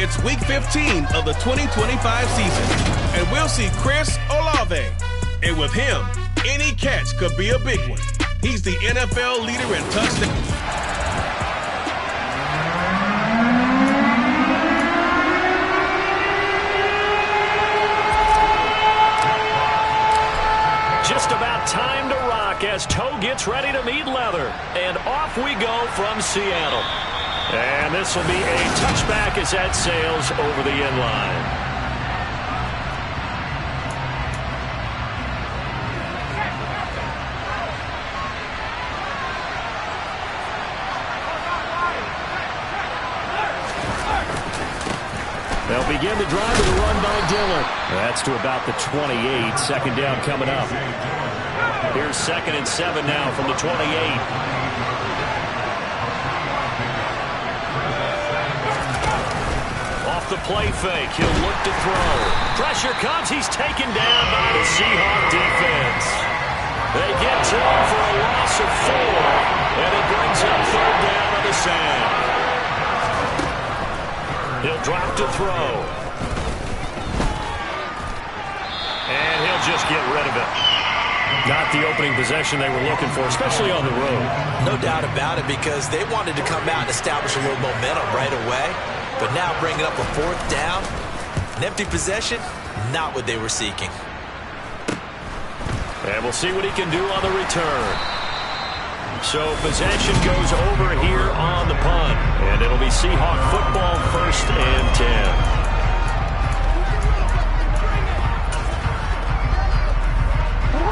It's Week 15 of the 2025 season, and we'll see Chris Olave. And with him, any catch could be a big one. He's the NFL leader in touchdowns. Just about time to rock as Toe gets ready to meet leather. And off we go from Seattle. And this will be a touchback as that sails over the end line. They'll begin the drive with a run by Dillon. That's to about the 28. Second down coming up. Here's 2nd and 7 now from the 28. The play fake. He'll look to throw. Pressure comes. He's taken down by the Seahawk defense. They get to him for a loss of 4, and it brings up 3rd down on the sand. He'll drop to throw. And he'll just get rid of it. Not the opening possession they were looking for, especially on the road. No doubt about it, because they wanted to come out and establish a little momentum right away. But now bringing up a 4th down, an empty possession, not what they were seeking. And we'll see what he can do on the return. So possession goes over here on the punt. And it'll be Seahawk football, 1st and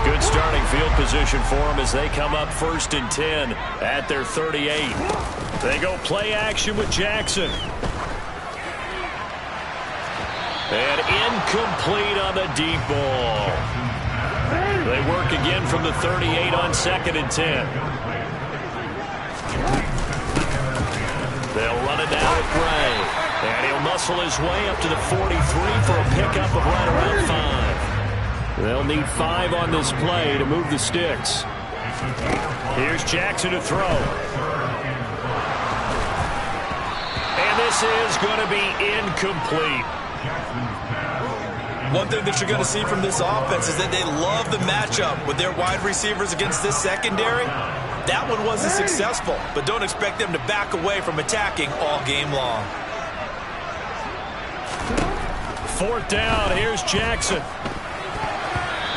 10. Good starting field position for them as they come up 1st and 10 at their 38. They go play action with Jackson. And incomplete on the deep ball. They work again from the 38 on 2nd and 10. They'll run it down with Bray. And he'll muscle his way up to the 43 for a pickup of right around 5. They'll need 5 on this play to move the sticks. Here's Jackson to throw. And this is going to be incomplete. One thing that you're going to see from this offense is that they love the matchup with their wide receivers against this secondary. That one wasn't successful, but don't expect them to back away from attacking all game long. 4th down, here's Jackson.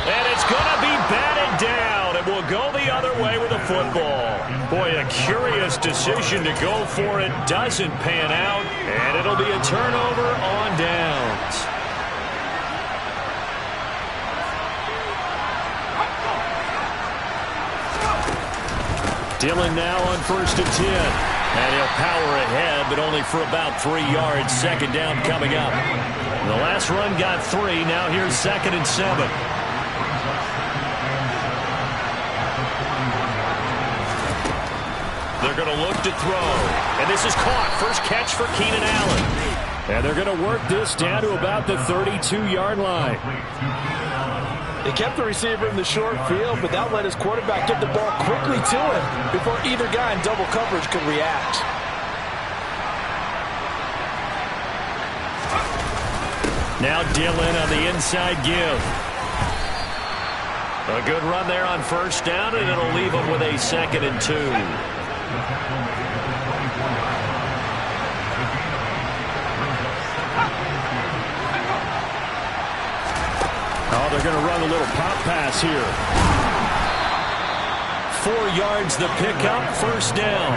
And it's going to be batted down, and will go the other way with the football. Boy, a curious decision to go for it. Doesn't pan out, and it'll be a turnover on downs. Dillon now on 1st and 10. And he'll power ahead, but only for about 3 yards. 2nd down coming up. The last run got 3. Now here's 2nd and 7. They're going to look to throw. And this is caught. First catch for Keenan Allen. And they're going to work this down to about the 32-yard line. They kept the receiver in the short field, but that let his quarterback get the ball quickly to him before either guy in double coverage could react. Now Dillon on the inside give. A good run there on 1st down, and it'll leave him with a 2nd and 2. Oh, they're going to run a little pop pass here. 4 yards the pickup, 1st down.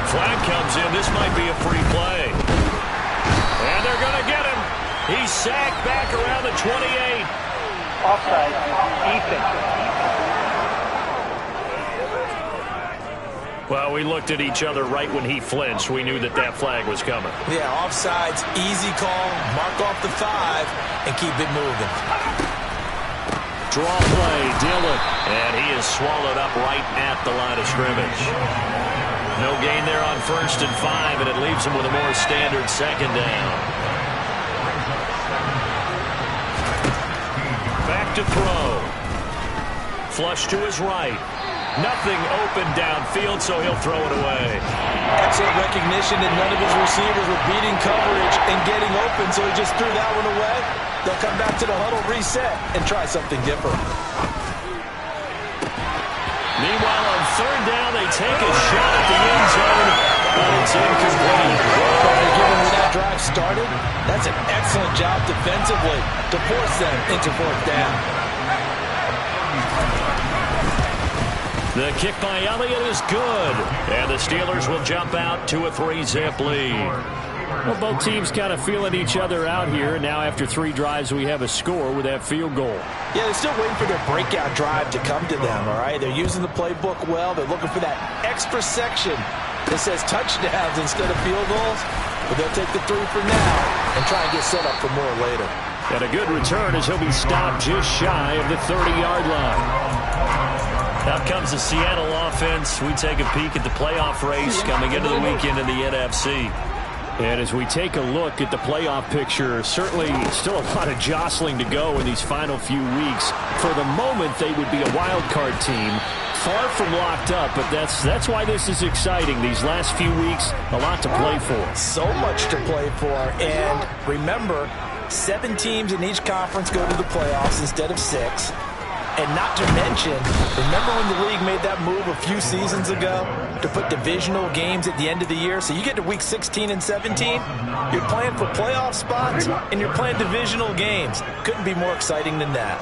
Flag comes in. This might be a free play. And they're going to get him. He's sacked back around the 28. Offside, defense. Well, we looked at each other right when he flinched. We knew that that flag was coming. Yeah, offsides, easy call, mark off the 5, and keep it moving. Draw play, Dillon. And he is swallowed up right at the line of scrimmage. No gain there on 1st and 5, and it leaves him with a more standard 2nd down. Back to throw. Flush to his right. Nothing open downfield, so he'll throw it away. Excellent recognition that none of his receivers were beating coverage and getting open, so he just threw that one away. They'll come back to the huddle, reset, and try something different. Meanwhile, on third down, they take a shot at the end zone, but it's incomplete. Given where that drive started, that's an excellent job defensively to force them into fourth down. The kick by Elliott is good, and the Steelers will jump out to a 3-zip lead. Well, both teams kind of feeling each other out here. Now after 3 drives, we have a score with that field goal. Yeah, they're still waiting for their breakout drive to come to them, all right? They're using the playbook well. They're looking for that extra section that says touchdowns instead of field goals. But they'll take the 3 for now and try and get set up for more later. And a good return as he'll be stopped just shy of the 30-yard line. Out comes the Seattle offense. We take a peek at the playoff race coming into the weekend in the NFC. And as we take a look at the playoff picture, certainly still a lot of jostling to go in these final few weeks. For the moment, they would be a wild card team. Far from locked up, but that's why this is exciting. These last few weeks, a lot to play for. So much to play for. And remember, 7 teams in each conference go to the playoffs instead of 6. And not to mention, remember when the league made that move a few seasons ago to put divisional games at the end of the year? So you get to week 16 and 17, you're playing for playoff spots, and you're playing divisional games. Couldn't be more exciting than that.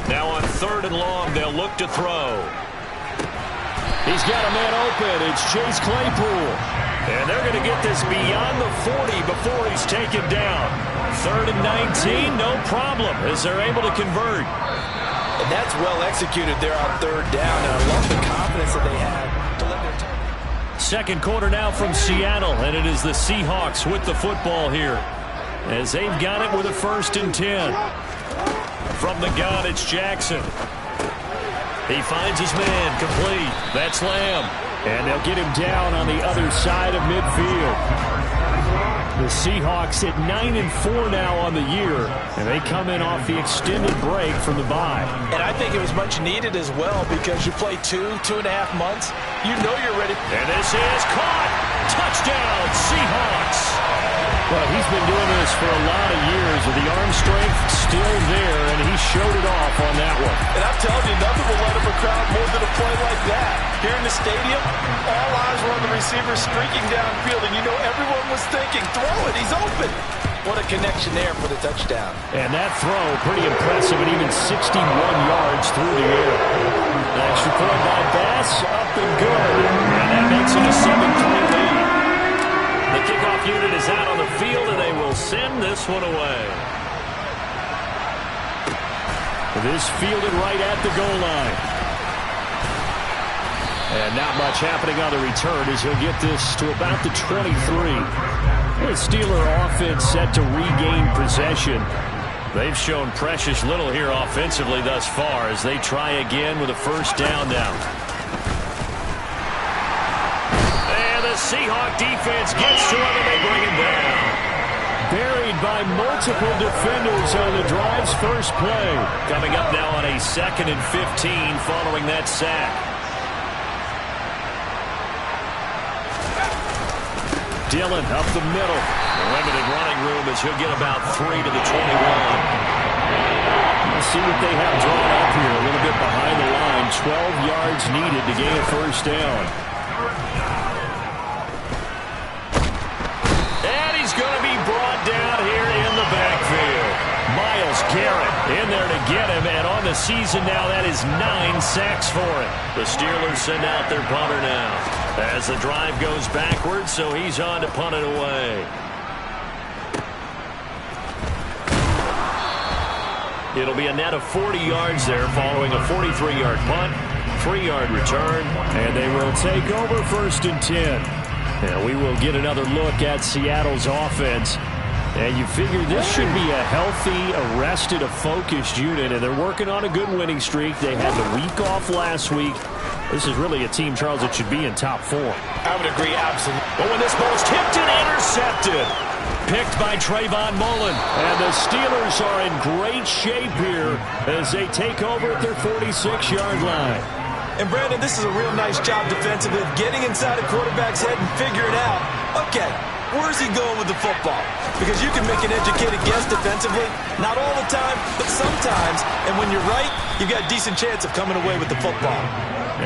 Now on third and long, they'll look to throw. He's got a man open. It's Chase Claypool. And they're going to get this beyond the 40 before he's taken down. 3rd and 19, no problem, as they're able to convert. And that's well executed there on 3rd down, and I love the confidence that they have to let their time. Second quarter now from Seattle, and it is the Seahawks with the football here, as they've got it with a 1st and 10. From the gun, it's Jackson. He finds his man, complete. That's Lamb. And they'll get him down on the other side of midfield. The Seahawks at 9-4 now on the year, and they come in off the extended break from the bye. And I think it was much needed as well, because you play 2.5 months. You know you're ready. And this is caught. Touchdown, Seahawks. Well, he's been doing this for a lot of years with the arm strength still there, and he showed it off on that one. And I'm telling you, nothing will light up a crowd more than a play like that. Here in the stadium, all eyes were on the receiver streaking downfield, and you know everyone was thinking, throw it, he's open. What a connection there for the touchdown. And that throw, pretty impressive at even 61 yards through the air. An extra point by Bass, up and good. And that makes it a 7-3 lead. The kickoff unit is out on the field, and they will send this one away. This fielded right at the goal line. And not much happening on the return as he'll get this to about the 23. The Steeler offense set to regain possession. They've shown precious little here offensively thus far as they try again with a 1st down now. And the Seahawk defense gets to him and they bring him down. Buried by multiple defenders on the drive's first play. Coming up now on a 2nd and 15 following that sack. Dillon up the middle. Limited running room as he'll get about 3 to the 21. Let's see what they have drawn up here. A little bit behind the line. 12 yards needed to gain a 1st down. And he's going to be brought down here in the backfield. Myles Garrett in there to get him, and on the season now, that is 9 sacks for him. The Steelers send out their punter now as the drive goes backwards, so he's on to punt it away. It'll be a net of 40 yards there following a 43-yard punt, 3-yard return, and they will take over 1st and 10. And we will get another look at Seattle's offense. And you figure this should be a healthy, arrested, a focused unit, and they're working on a good winning streak. They had the week off last week. This is really a team, Charles, that should be in top 4. I would agree, absolutely. But when this ball's tipped and intercepted, picked by Trayvon Mullen. And the Steelers are in great shape here as they take over at their 46-yard line. And, Brandon, this is a real nice job defensively of getting inside a quarterback's head and figuring out, okay, where's he going with the football? Because you can make an educated guess defensively, not all the time, but sometimes. And when you're right, you've got a decent chance of coming away with the football.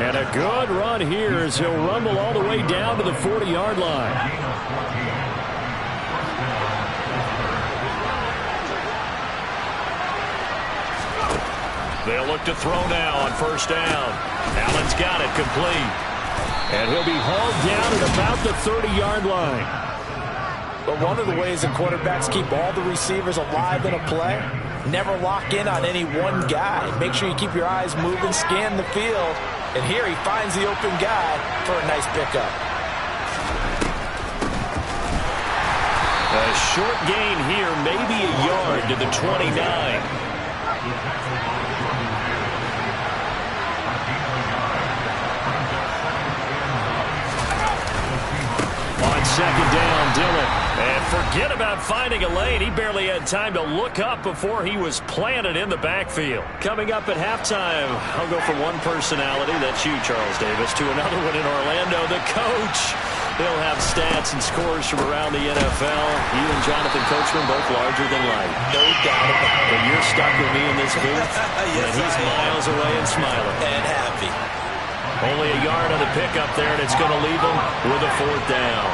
And a good run here as he'll rumble all the way down to the 40-yard line. They'll look to throw now on first down. Allen's got it complete. And he'll be hauled down at about the 30-yard line. But one of the ways that quarterbacks keep all the receivers alive in a play, never lock in on any one guy. Make sure you keep your eyes moving, scan the field. And here he finds the open guy for a nice pickup. A short gain here, maybe a yard to the 29. On second down, Dillon. And forget about finding a lane. He barely had time to look up before he was planted in the backfield. Coming up at halftime, I'll go from one personality, that's you, Charles Davis, to another one in Orlando, the coach. He'll have stats and scores from around the NFL. You and Jonathan Coachman both larger than life. No doubt about it. But you're stuck with me in this booth. Yes, and he's miles away and smiling. And happy. Only a yard on the pickup there, and it's going to leave him with a fourth down.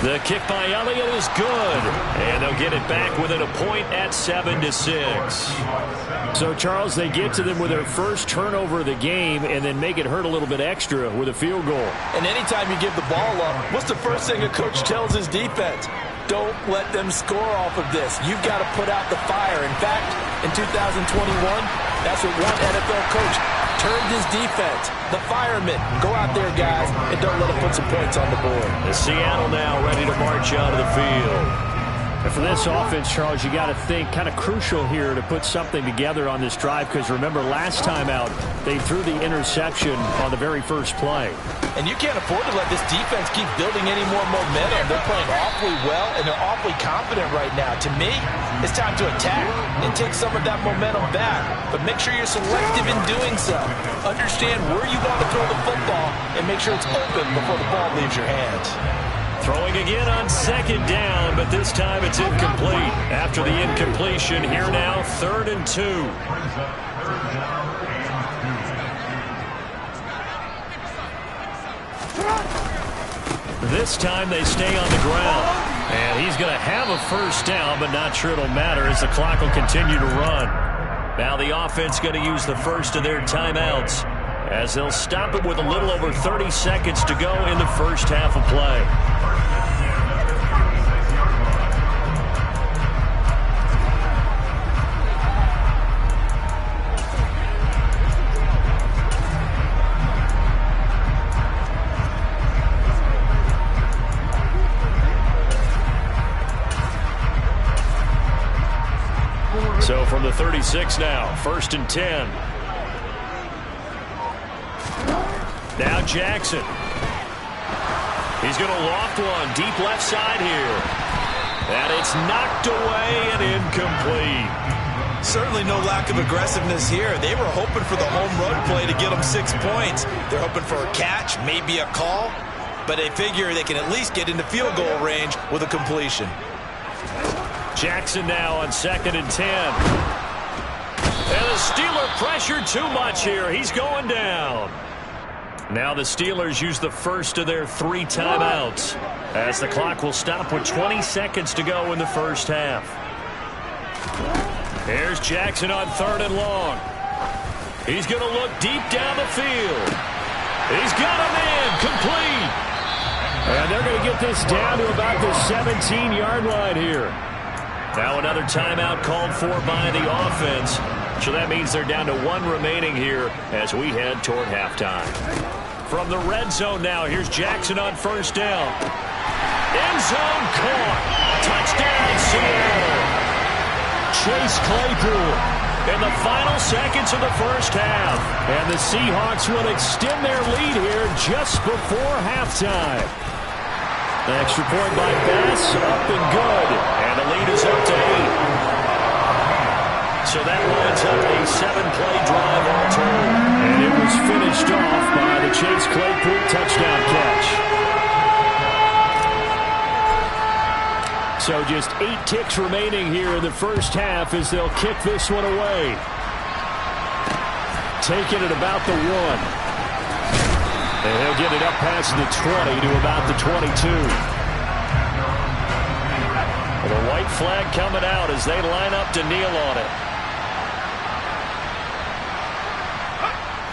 The kick by Elliott is good, and they'll get it back within a point at 7-6. So, Charles, they get to them with their first turnover of the game and then make it hurt a little bit extra with a field goal. And anytime you give the ball up, what's the first thing a coach tells his defense? Don't let them score off of this. You've got to put out the fire. In fact, in 2021, that's what one NFL coach turned his defense. The firemen. Go out there, guys, and don't let them put some points on the board. The Seattle now ready to march out of the field. And for this offense, Charles, you got to think kind of crucial here to put something together on this drive because remember last time out they threw the interception on the very first play. And you can't afford to let this defense keep building any more momentum. They're playing awfully well and they're awfully confident right now. To me, it's time to attack and take some of that momentum back. But make sure you're selective in doing so. Understand where you want to throw the football and make sure it's open before the ball leaves your hands. Throwing again on second down, but this time it's incomplete. After the incompletion, here now, 3rd and 2. This time they stay on the ground. And he's going to have a first down, but not sure it'll matter as the clock will continue to run. Now the offense going to use the first of their timeouts as they'll stop it with a little over 30 seconds to go in the first half of play. So from the 36 now, 1st and 10. Now Jackson. He's going to loft one deep left side here. And it's knocked away and incomplete. Certainly no lack of aggressiveness here. They were hoping for the home run play to get them 6 points. They're hoping for a catch, maybe a call. But they figure they can at least get into field goal range with a completion. Jackson now on 2nd and 10. And the Steeler pressure too much here. He's going down. Now the Steelers use the first of their 3 timeouts as the clock will stop with 20 seconds to go in the first half. Here's Jackson on 3rd and long. He's going to look deep down the field. He's got a man complete. And they're going to get this down to about the 17-yard line here. Now another timeout called for by the offense. So that means they're down to 1 remaining here as we head toward halftime. From the red zone now, here's Jackson on 1st down. End zone caught. Touchdown, Seattle. Chase Claypool in the final seconds of the first half. And the Seahawks will extend their lead here just before halftime. The extra point by Bass, up and good. And the lead is up to 8. So that lines up a 7-play drive all told. And it was finished off by the Chase Claypool touchdown catch. So just 8 ticks remaining here in the first half as they'll kick this one away. Taking it about the 1. And he'll get it up past the 20 to about the 22. And a white flag coming out as they line up to kneel on it.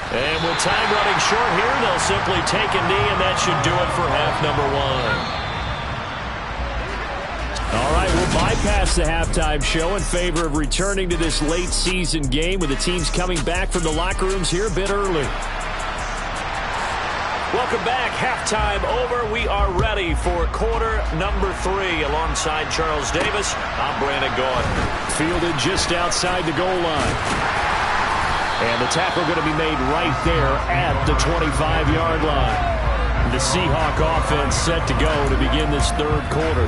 And with time running short here, they'll simply take a knee, and that should do it for half number 1. All right, we'll bypass the halftime show in favor of returning to this late season game with the teams coming back from the locker rooms here a bit early. Welcome back. Halftime over. We are ready for quarter number 3 alongside Charles Davis. I'm Brandon Gaudin. Fielded just outside the goal line. And the tackle going to be made right there at the 25-yard line. The Seahawk offense set to go to begin this third quarter.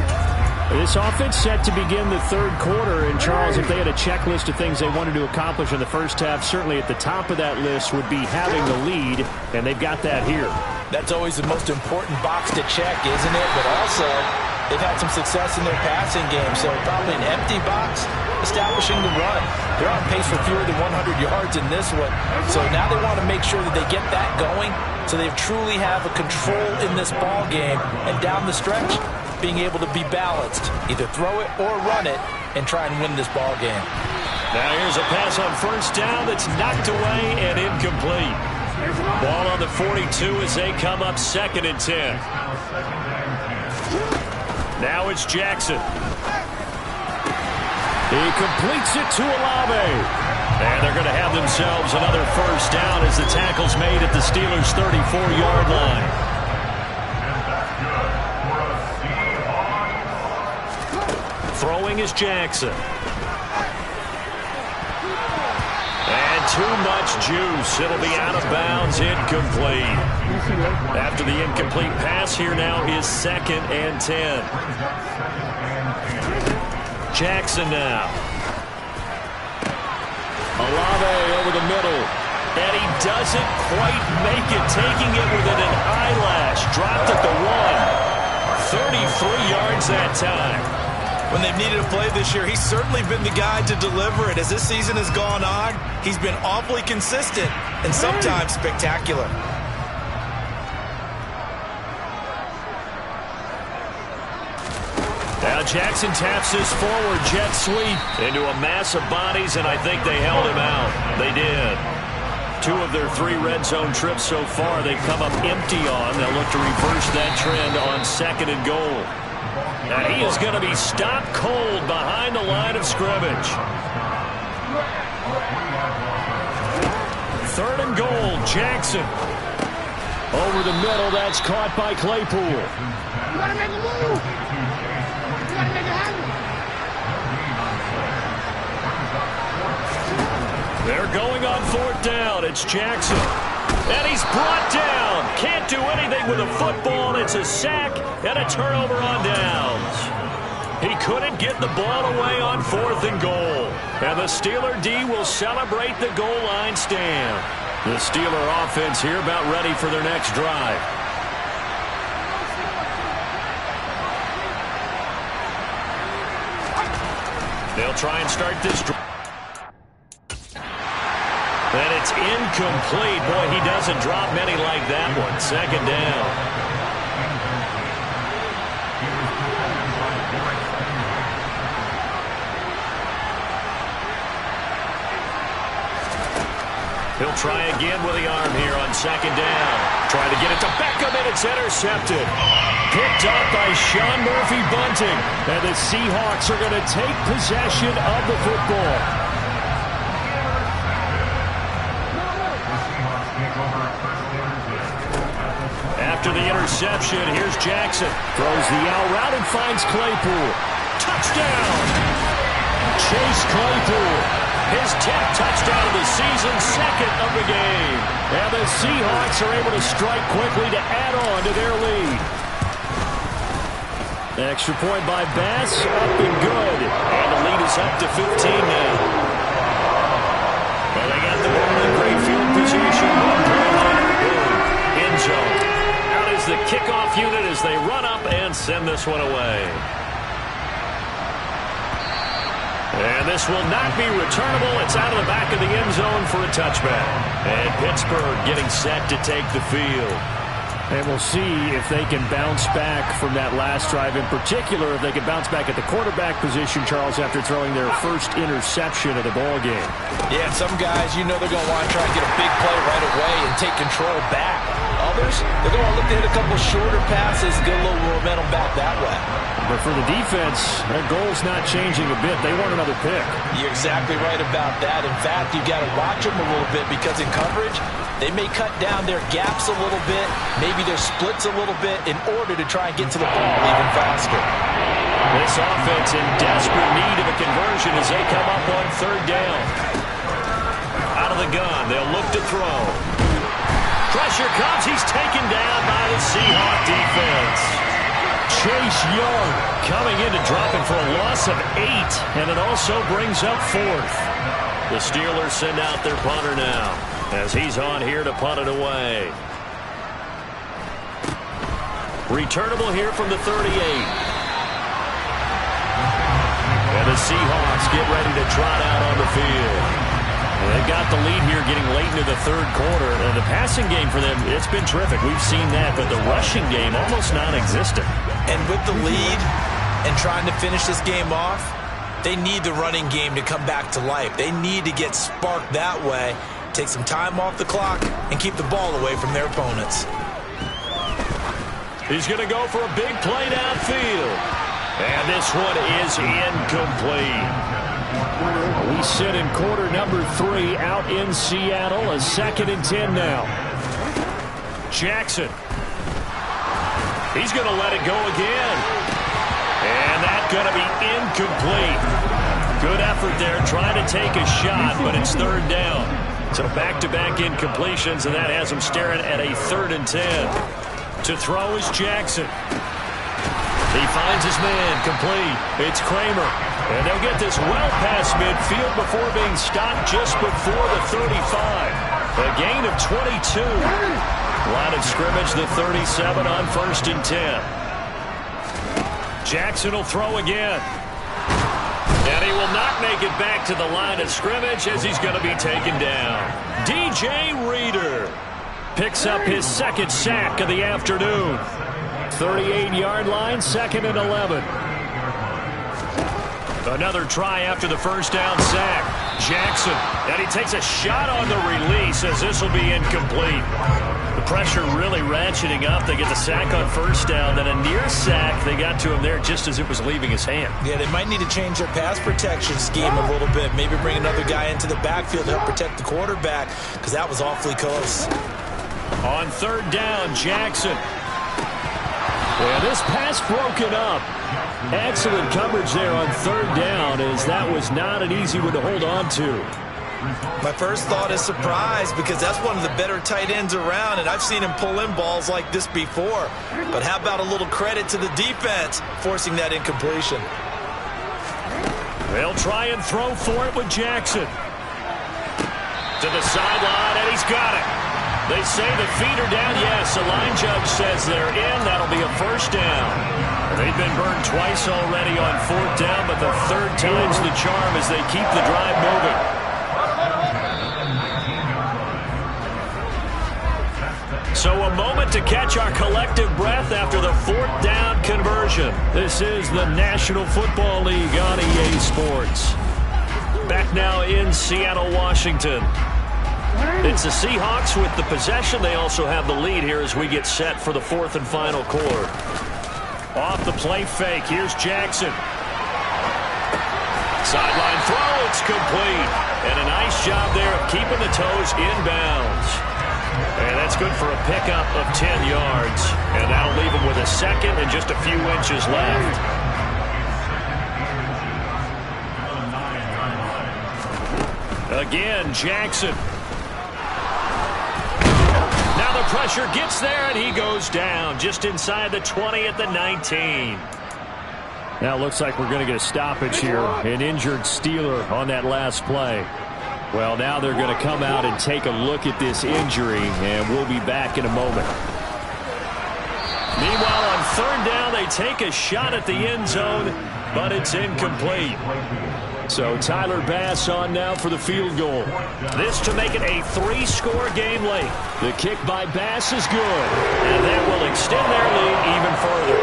This offense set to begin the third quarter, and Charles, if they had a checklist of things they wanted to accomplish in the first half, certainly at the top of that list would be having the lead, and they've got that here. That's always the most important box to check, isn't it? But also, they've had some success in their passing game, so probably an empty box establishing the run. They're on pace for fewer than 100 yards in this one, so now they want to make sure that they get that going so they truly have a control in this ball game, and down the stretch, being able to be balanced, either throw it or run it, and try and win this ball game. Now here's a pass on first down that's knocked away and incomplete. Ball on the 42 as they come up 2nd and 10. Now it's Jackson. He completes it to Olave. And they're going to have themselves another first down as the tackle's made at the Steelers' 34-yard line. Throwing is Jackson. And too much juice. It'll be out of bounds, incomplete. After the incomplete pass, here now is 2nd and 10. Jackson now. Olave over the middle. And he doesn't quite make it, taking it within an eyelash. Dropped at the 1. 33 yards that time. When they've needed a play this year, he's certainly been the guy to deliver it. As this season has gone on, he's been awfully consistent and sometimes spectacular. Now Jackson taps this forward jet sweep into a mass of bodies, and I think they held him out. They did. 2 of their 3 red zone trips so far they've come up empty on. They'll look to reverse that trend on 2nd and goal. Now he is going to be stopped cold behind the line of scrimmage. 3rd and goal, Jackson. Over the middle, that's caught by Claypool. You gotta make a move. You gotta make it happen. They're going on 4th down. It's Jackson. And he's brought down. Can't do anything with a football. It's a sack and a turnover on downs. He couldn't get the ball away on 4th and goal. And the Steeler D will celebrate the goal line stand. The Steeler offense here about ready for their next drive. They'll try and start this drive. And it's incomplete. Boy, he doesn't drop many like that one. 2nd down. He'll try again with the arm here on 2nd down. Trying to get it to Beckham, and it's intercepted. Picked up by Sean Murphy-Bunting. And the Seahawks are going to take possession of the football. After the interception, here's Jackson. Throws the out route and finds Claypool. Touchdown! Chase Claypool. His 10th touchdown of the season, second of the game. And the Seahawks are able to strike quickly to add on to their lead. Extra point by Bass, up and good. And the lead is up to 15 now. And they got the ball in great field position. One play later, boom, end zone. Out is the kickoff unit as they run up and send this one away. And this will not be returnable. It's out of the back of the end zone for a touchback. And Pittsburgh getting set to take the field. And we'll see if they can bounce back from that last drive. In particular, if they can bounce back at the quarterback position, Charles, after throwing their first interception of the ball game. Yeah, and some guys, you know they're going to want to try and get a big play right away and take control back. Others, they're going to look to hit a couple shorter passes, get a little momentum back that way. But for the defense, their goal's not changing a bit. They want another pick. You're exactly right about that. In fact, you've got to watch them a little bit because in coverage, they may cut down their gaps a little bit, maybe their splits a little bit in order to try and get to the ball even faster. This offense in desperate need of a conversion as they come up on third down. Out of the gun, they'll look to throw. Pressure comes. He's taken down by the Seahawk defense. Chase Young coming in to drop him for a loss of 8, and it also brings up fourth. The Steelers send out their punter now as he's on here to punt it away. Returnable here from the 38. And the Seahawks get ready to trot out on the field. They've got the lead here getting late into the third quarter. And the passing game for them, it's been terrific. We've seen that, but the rushing game almost non-existent. And with the lead and trying to finish this game off, they need the running game to come back to life. They need to get sparked that way, take some time off the clock, and keep the ball away from their opponents. He's going to go for a big play downfield. And this one is incomplete. We sit in quarter number 3 out in Seattle. A 2nd and 10 now. Jackson. He's going to let it go again. And that's going to be incomplete. Good effort there trying to take a shot, but it's third down. So back-to-back incompletions, and that has him staring at a 3rd and 10. To throw is Jackson. He finds his man, complete. It's Kramer. And they'll get this well past midfield before being stopped just before the 35. A gain of 22. Line of scrimmage, the 37 on 1st and 10. Jackson will throw again. And he will not make it back to the line of scrimmage as he's going to be taken down. DJ Reader picks up his 2nd sack of the afternoon. 38-yard line, 2nd and 11. Another try after the first down sack. Jackson, and he takes a shot on the release as this will be incomplete. The pressure really ratcheting up. They get the sack on first down, then a near sack. They got to him there just as it was leaving his hand. Yeah, they might need to change their pass protection scheme a little bit. Maybe bring another guy into the backfield to help protect the quarterback because that was awfully close. On third down, Jackson. And this pass broken up. Excellent coverage there on third down as that was not an easy one to hold on to. My first thought is surprise because that's one of the better tight ends around, and I've seen him pull in balls like this before. But how about a little credit to the defense forcing that incompletion? They'll try and throw for it with Jackson. To the sideline, and he's got it. They say the feet are down. Yes, the line judge says they're in. That'll be a first down. They've been burned twice already on 4th down, but the 3rd time's the charm as they keep the drive moving. So a moment to catch our collective breath after the 4th down conversion. This is the National Football League on EA Sports. Back now in Seattle, Washington. It's the Seahawks with the possession. They also have the lead here as we get set for the 4th and final quarter. Off the play fake, here's Jackson. Sideline throw, it's complete. And a nice job there of keeping the toes inbounds. And that's good for a pickup of 10 yards. And that'll leave him with a 2nd and just a few inches left. Again, Jackson. Now the pressure gets there, and he goes down just inside the 20 at the 19. Now it looks like we're going to get a stoppage here. An injured Steeler on that last play. Well, now they're going to come out and take a look at this injury, and we'll be back in a moment. Meanwhile, on third down, they take a shot at the end zone, but it's incomplete. So Tyler Bass on now for the field goal. This to make it a 3-score game late. The kick by Bass is good. And that will extend their lead even further.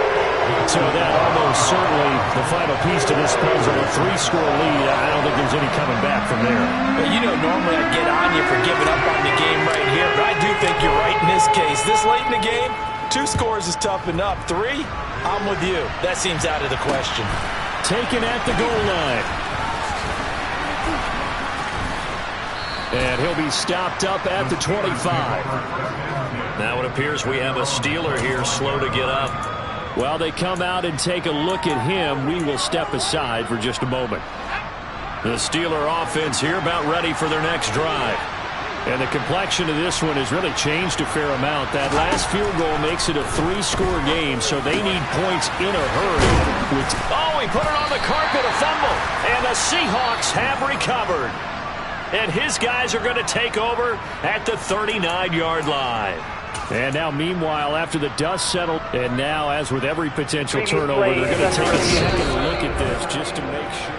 So that almost certainly the final piece to this puzzle, a 3-score lead. I don't think there's any coming back from there. But you know, normally I'd get on you for giving up on the game right here, but I do think you're right in this case. This late in the game, 2 scores is tough enough. 3, I'm with you. That seems out of the question. Taken at the goal line. And he'll be stopped up at the 25. Now it appears we have a Steeler here slow to get up. While they come out and take a look at him, we will step aside for just a moment. The Steeler offense here about ready for their next drive. And the complexion of this one has really changed a fair amount. That last field goal makes it a 3-score game, so they need points in a hurry. Oh, he put it on the carpet, a fumble. And the Seahawks have recovered. And his guys are going to take over at the 39-yard line. And now, meanwhile, after the dust settled, and now, as with every potential turnover, they're going to take a second look at this just to make sure.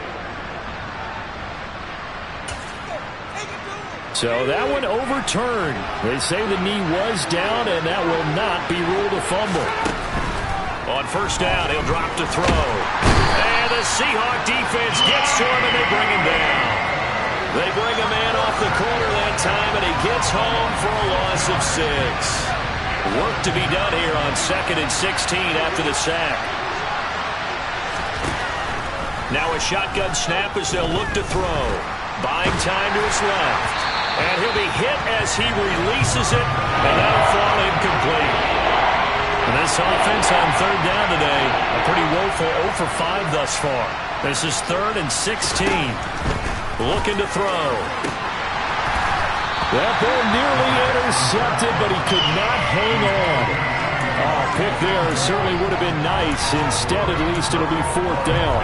So that one overturned. They say the knee was down, and that will not be ruled a fumble. On first down, he'll drop to throw. And the Seahawk defense gets to him, and they bring him down. They bring a man off the corner that time, and he gets home for a loss of 6. Work to be done here on 2nd and 16 after the sack. Now a shotgun snap as they'll look to throw. Buying time to his left. And he'll be hit as he releases it, and that'll fall incomplete. And this offense on third down today, a pretty woeful 0 for 5 thus far. This is 3rd and 16. Looking to throw. That ball nearly intercepted, but he could not hang on. Oh, pick there certainly would have been nice. Instead, at least, it'll be 4th down.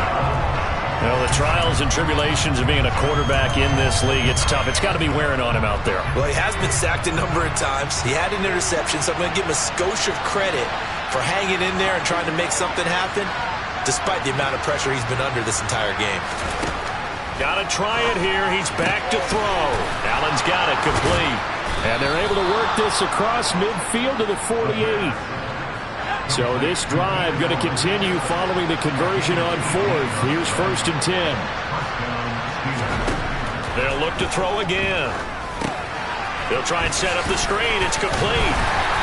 Well, the trials and tribulations of being a quarterback in this league, it's tough. It's got to be wearing on him out there. Well, he has been sacked a number of times. He had an interception, so I'm going to give him a skosh of credit for hanging in there and trying to make something happen, despite the amount of pressure he's been under this entire game. Got to try it here. He's back to throw. Allen's got it complete. And they're able to work this across midfield to the 48. So this drive going to continue following the conversion on 4th. Here's 1st and 10. They'll look to throw again. They'll try and set up the screen. It's complete.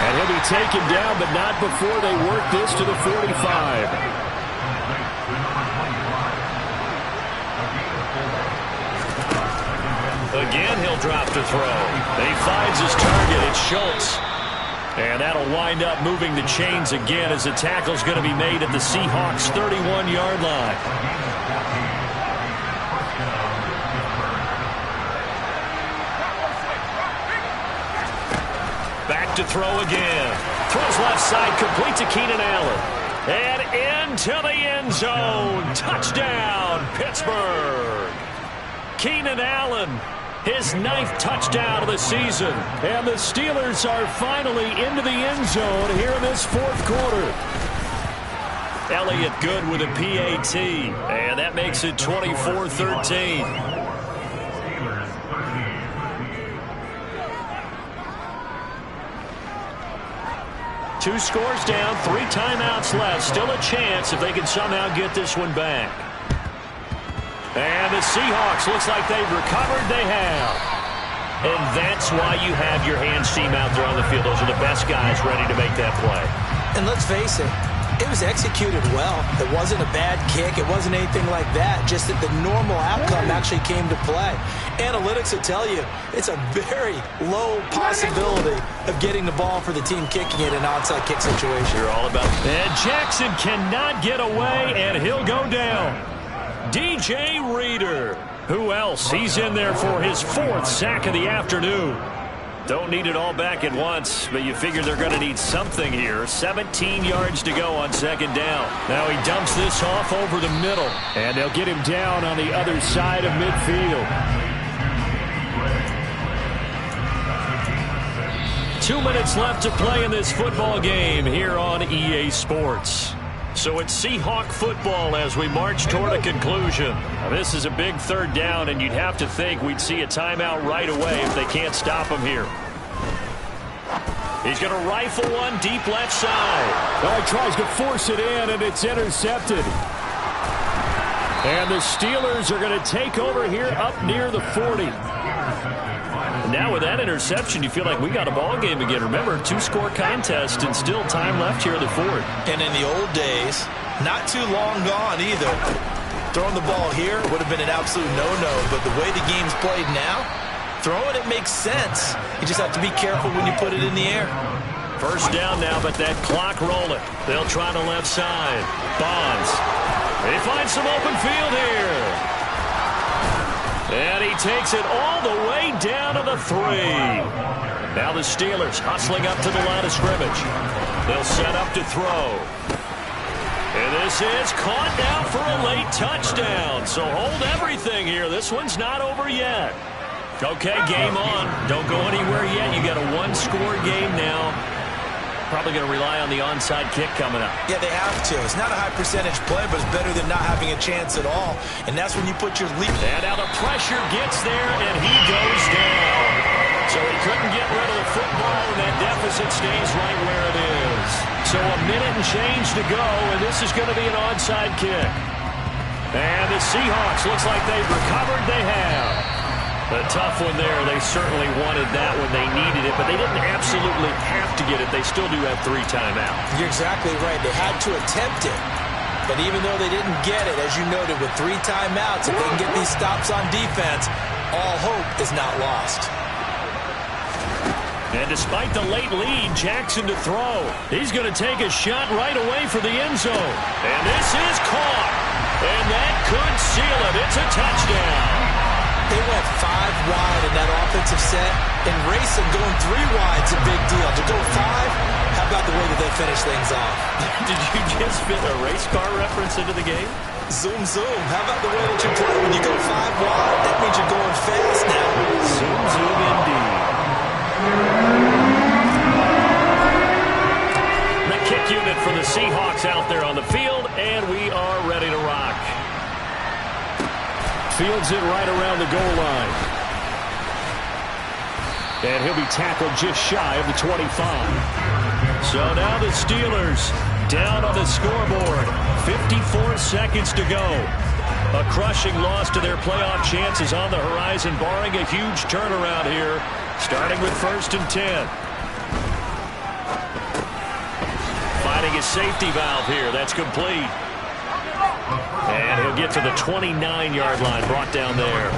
And he'll be taken down, but not before they work this to the 45. Again, he'll drop to throw. He finds his target. It's Schultz. And that'll wind up moving the chains again as the tackle's going to be made at the Seahawks' 31-yard line. Back to throw again. Throws left side, complete to Keenan Allen. And into the end zone. Touchdown, Pittsburgh. Keenan Allen, his 9th touchdown of the season. And the Steelers are finally into the end zone here in this 4th quarter. Elliott good with a PAT. And that makes it 24-13. 2 scores down, 3 timeouts left. Still a chance if they can somehow get this one back. And the Seahawks, looks like they've recovered. They have. And that's why you have your hands team out there on the field. Those are the best guys ready to make that play. And let's face it, it was executed well. It wasn't a bad kick. It wasn't anything like that. Just that the normal outcome actually came to play. Analytics will tell you it's a very low possibility of getting the ball for the team kicking it in an onside kick situation. You're all about that. And Jackson cannot get away, and he'll go down. DJ Reader Who else? He's in there for his 4th sack of the afternoon. Don't need it all back at once, but you figure they're going to need something here. 17 yards to go on 2nd down. Now he dumps this off over the middle. And they'll get him down on the other side of midfield. 2 minutes left to play in this football game here on EA Sports. So it's Seahawk football as we march toward a conclusion. Now, this is a big 3rd down, and you'd have to think we'd see a timeout right away if they can't stop him here. He's going to rifle one deep left side. Well, he tries to force it in, and it's intercepted. And the Steelers are going to take over here up near the 40. Now with that interception, you feel like we got a ball game again. Remember, 2-score contest and still time left here in the 4th. And in the old days, not too long gone either. Throwing the ball here would have been an absolute no-no, but the way the game's played now, throwing it makes sense. You just have to be careful when you put it in the air. 1st down now, but that clock rolling. They'll try the left side. Bonds. They find some open field here. And he takes it all the way down to the 3. Now the Steelers hustling up to the line of scrimmage. They'll set up to throw. And this is caught now for a late touchdown. So hold everything here. This one's not over yet. Okay, game on. Don't go anywhere yet. You got a 1-score game now. Probably going to rely on the onside kick coming up. Yeah, they have to. It's not a high percentage play, but it's better than not having a chance at all. And that's when you put your lead. And now the pressure gets there, and he goes down. So he couldn't get rid of the football, and that deficit stays right where it is. So a minute and change to go, and this is going to be an onside kick. And the Seahawks, looks like they've recovered. They have. A tough one there. They certainly wanted that when they needed it, but they didn't absolutely have to get it. They still do have 3 timeouts. You're exactly right. They had to attempt it. But even though they didn't get it, as you noted, with 3 timeouts, if they can get these stops on defense, all hope is not lost. And despite the late lead, Jackson to throw. He's going to take a shot right away for the end zone. And this is caught. And that could seal it. It's a touchdown. They went 5 wide in that offensive set, and racing going 3 wide's a big deal. To go 5, how about the way that they finish things off? Did you just fit a race car reference into the game? Zoom, zoom. How about the way that you play when you go 5 wide? That means you're going fast now. Zoom, zoom indeed. The kick unit for the Seahawks out there on the field, and we are ready to rock. Fields it right around the goal line. And he'll be tackled just shy of the 25. So now the Steelers down on the scoreboard. 54 seconds to go. A crushing loss to their playoff chances on the horizon, barring a huge turnaround here, starting with 1st and 10. Finding his safety valve here. That's complete. And he'll get to the 29-yard line, brought down there.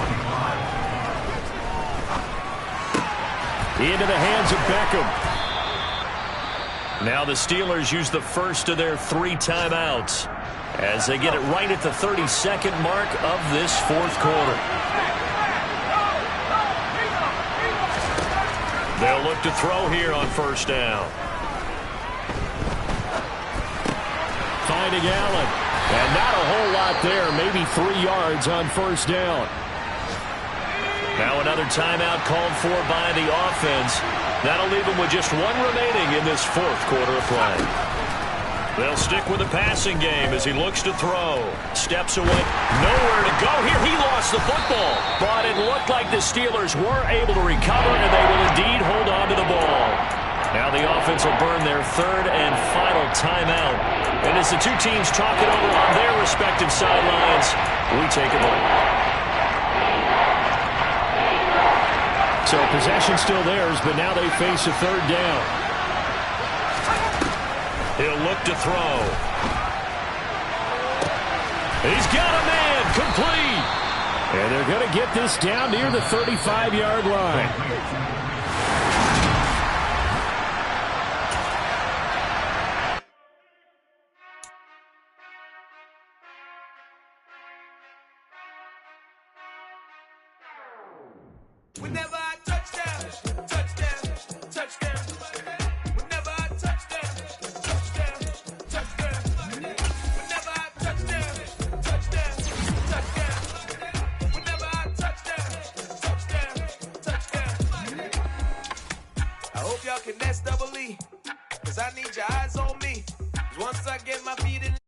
Into the hands of Beckham. Now the Steelers use the first of their 3 timeouts as they get it right at the 32nd mark of this 4th quarter. They'll look to throw here on 1st down. Finding Allen. And not a whole lot there, maybe 3 yards on 1st down. Now another timeout called for by the offense. That'll leave them with just 1 remaining in this 4th quarter of play. They'll stick with the passing game as he looks to throw. Steps away. Nowhere to go here. He lost the football. But it looked like the Steelers were able to recover, and they will indeed hold on to the ball. Now the offense will burn their 3rd and final timeout. And as the 2 teams talk it over on their respective sidelines, we take a break. So possession still theirs, but now they face a 3rd down. He'll look to throw. He's got a man, complete. And they're going to get this down near the 35-yard line. Whenever I touchdown, touchdown, touchdown. Whenever I touchdown, touchdown, touchdown. Whenever I touchdown, touchdown, touchdown. Whenever I touchdown, touchdown, touchdown. I hope y'all can SEE, 'cause I need your eyes on me. 'Cause once I get my feet in